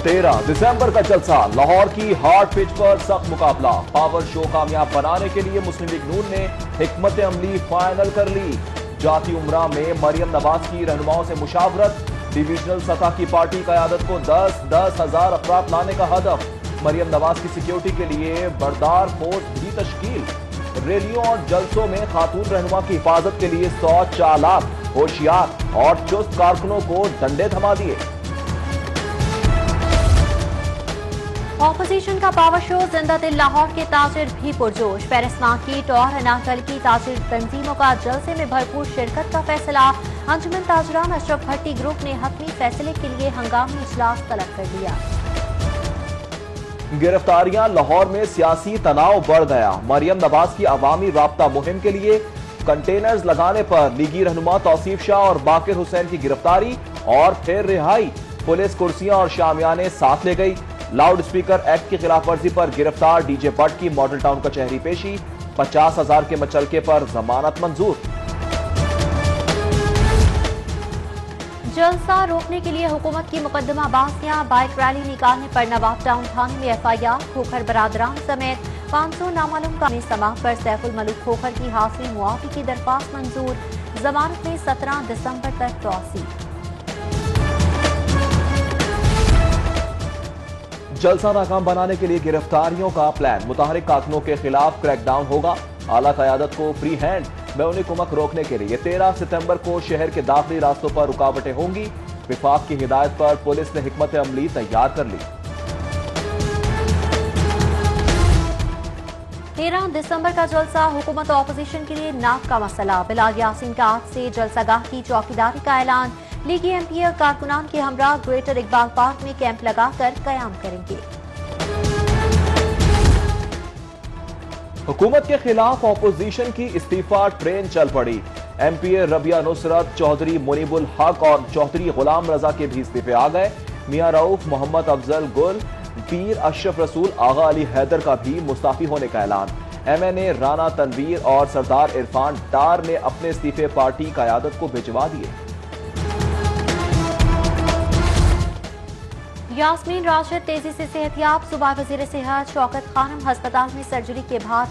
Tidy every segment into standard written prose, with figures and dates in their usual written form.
13 दिसंबर का जलसा, लाहौर की हार्ड पिच पर सख्त मुकाबला। पावर शो कामयाब बनाने के लिए मुस्लिम लीग नून ने हिकमत अमली फाइनल कर ली। जाती उम्रा में मरियम नवाज की रहनुमाओं से मुशावरत। डिविजनल सतह की पार्टी क़यादत को 10-10 हजार अफराद लाने का हदफ। मरियम नवाज की सिक्योरिटी के लिए बरदार फोर्स भी तश्कील। रैलियों और जलसों में खातून रहनुमा की हिफाजत के लिए 100 चालाक, होशियार और चुस्त कारकुनों को डंडे थमा दिए। ऑपोजिशन का पावर शो, जिंदा दिल लाहौर के ताजिर भी पुरजोश। पेरिस मार्केट और अनाकल की ताजिर तंजीमों का जलसे में भरपूर शिरकत का फैसला। अंजुमन ताजरान अशरफ भट्टी ग्रुप ने हतमी फैसले के लिए हंगामी इजलास तलब कर लिया। गिरफ्तारियां, लाहौर में सियासी तनाव बढ़ गया। मरियम नवाज की अवामी राब्ता मुहिम के लिए कंटेनर्स लगाने पर लीगी रहनुमा तौसीफ शाह और बाकिर हुसैन की गिरफ्तारी और फिर रिहाई। पुलिस कुर्सियां और शामियाने साथ ले गई। लाउड स्पीकर एक्ट की खिलाफ वर्जी पर गिरफ्तार डीजे भट्ट की मॉडल टाउन कचहरी पेशी। 50,000 के मचलके पर जमानत मंजूर। जलसा रोकने के लिए हुकूमत की मुकदमा बासियां, बाइक रैली निकालने पर नवाब टाउन थाने में FIR। खोखर बरादरान समेत 500 नामालूम का समाअत पर सैफुल मलूक खोखर की हासिल मुआफी की दरख्वास्त मंजूर। जमानत में 17 दिसंबर तक तौसीक। जलसा नाकाम बनाने के लिए गिरफ्तारियों का प्लान। मुतहरिक कारकुनों के खिलाफ क्रैकडाउन होगा। आला क़यादत को फ्री हैंड बैरूनी कुमक रोकने के लिए 13 सितंबर को शहर के दाखिली रास्तों पर रुकावटें होंगी। विफाक की हिदायत पर पुलिस ने हिकमत अमली तैयार कर ली। 13 दिसंबर का जलसा, हुकूमत ऑपोजिशन के लिए नाक का मसला। बिलाल यासीन का आज से जलसागाह की चौकीदारी का ऐलान। लीगी MPA कारकुनान के हमरा ग्रेटर इकबाल पार्क में कैंप लगाकर कयाम करेंगे। हुकूमत के खिलाफ ऑपोजिशन की इस्तीफा ट्रेन चल पड़ी। MPA रबिया नुसरत, चौधरी मुनीबुल हक और चौधरी गुलाम रजा के भी इस्तीफे आ गए। मियां रऊफ, मोहम्मद अफजल गुल, पीर अशरफ रसूल, आगा अली हैदर का भी मुस्ताफी होने का ऐलान। MNA राना तनवीर और सरदार इरफान डार ने अपने इस्तीफे पार्टी क़यादत को भिजवा दिए। यास्मीन राशिद तेजी से सेहतियाब। सूबा वजीर सेहत शौकत खानम अस्पताल में सर्जरी के बाद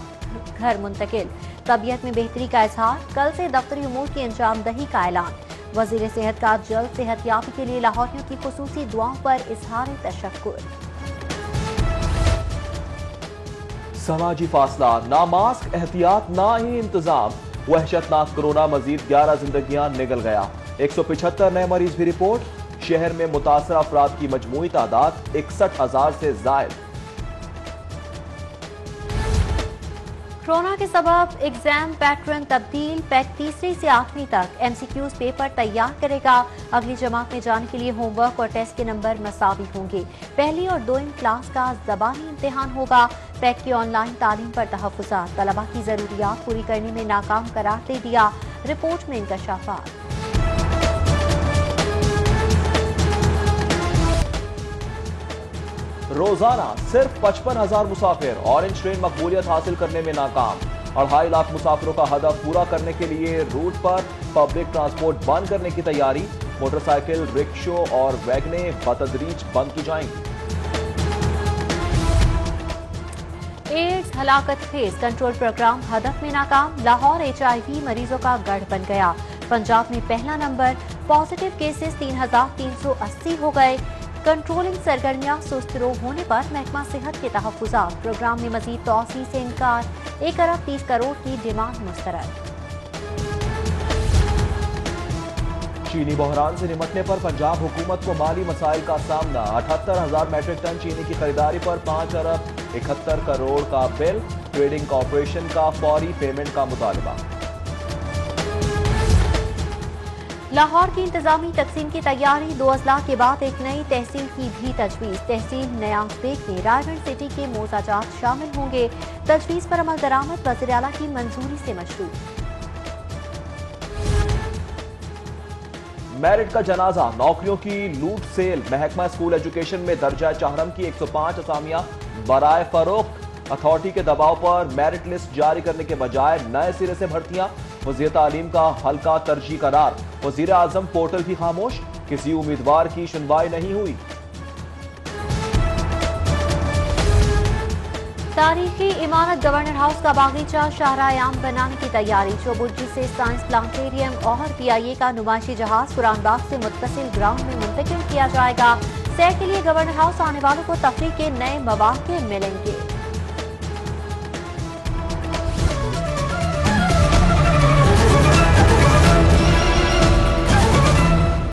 घर मुंतकिल। तबीयत में बेहतरी का इजहार। कल से दफ्तरी उमूर की अंजाम दही का ऐलान। वजीर सेहत का जल्द सेहतियाबी के लिए लाहौरियों की खुसूसी दुआओं पर इजहार तशक्कुर। समाजी फासला, ना मास्क, एहतियात, ना ही इंतजाम। वहशतनाक कोरोना, मजीद 11 जिंदगियां निगल गया। 175 नए मरीज भी रिपोर्ट। शहर में मुतासर अफराद की मजमूई तादाद 61,000 से जायद। कोरोना के सबब एग्जाम पैटर्न तब्दील। पैक 3वीं से 8वीं तक MCQs पेपर तैयार करेगा। अगली जमात में जाने के लिए होमवर्क और टेस्ट के नंबर मसावी होंगे। पहली और 2वीं क्लास का ज़बानी इम्तिहान होगा। पैक की ऑनलाइन तालीम पर तहफ़्फ़ुज़ात। तलबा की ज़रूरियात पूरी करने में नाकाम करार दे दिया। रिपोर्ट में इंकशाफात। रोजाना सिर्फ 55,000 मुसाफिर ऑरेंज ट्रेन मकबूलियत हासिल करने में नाकाम। 2.5 लाख मुसाफिरों का हदफ पूरा करने के लिए रूट पर पब्लिक ट्रांसपोर्ट बंद करने की तैयारी। मोटरसाइकिल, रिक्शो और वैगने बतदरीज बंद की जाएंगी। एड्स हलाकत खेज कंट्रोल प्रोग्राम हदफ में नाकाम। लाहौर HIV मरीजों का गढ़ बन गया। पंजाब में पहला नंबर। पॉजिटिव केसेस 3,380 हो गए। कंट्रोलिंग सरगर्मियां सुस्त रो होने पर महकमा सेहत के तहफ़्फ़ुज़ात। प्रोग्राम में मजीद तौसी से इनकार। 1 अरब 30 करोड़ की डिमांड मुस्तरद। चीनी बहरान से निमटने पर पंजाब हुकूमत को माली मसाइल का सामना। 78,000 मेट्रिक टन चीनी की खरीदारी पर 5 अरब 71 करोड़ का बिल। ट्रेडिंग कॉर्पोरेशन का फौरी पेमेंट का मुतालबा। लाहौर की इंतजामी तकसीम की तैयारी। 2 अजला के बाद एक नई तहसील की भी तजवीज़। तहसील नयांग बेग में रायगढ़ सिटी के मोजाजात शामिल होंगे। तजवीज़ पर अमल दरामद वज़ीर आला की मंजूरी से मशरूत। मेरिट का जनाजा, नौकरियों की लूट सेल। महकमा स्कूल एजुकेशन में दर्जा चाहरम की 105 असामियां बराए फरोख्त। अथॉरिटी के दबाव पर मेरिट लिस्ट जारी करने के बजाय नए सिरे से भर्तियां। वज़ीर तालीम का हल्का तरजीह करार। वज़ीर आज़म पोर्टल भी खामोश। किसी उम्मीदवार की सुनवाई नहीं हुई। तारीखी इमारत गवर्नर हाउस का बागीचा शाहरायाम बनाने की तैयारी। चौबुर्जी से साइंस प्लानिटेरियम और PIA का नुमाइशी जहाज कुरान बाग से मुत्तसिल ग्राउंड में मुंतकिल किया जाएगा। सैर के लिए गवर्नर हाउस आने वालों को तफरीह के नए मौके मिलेंगे।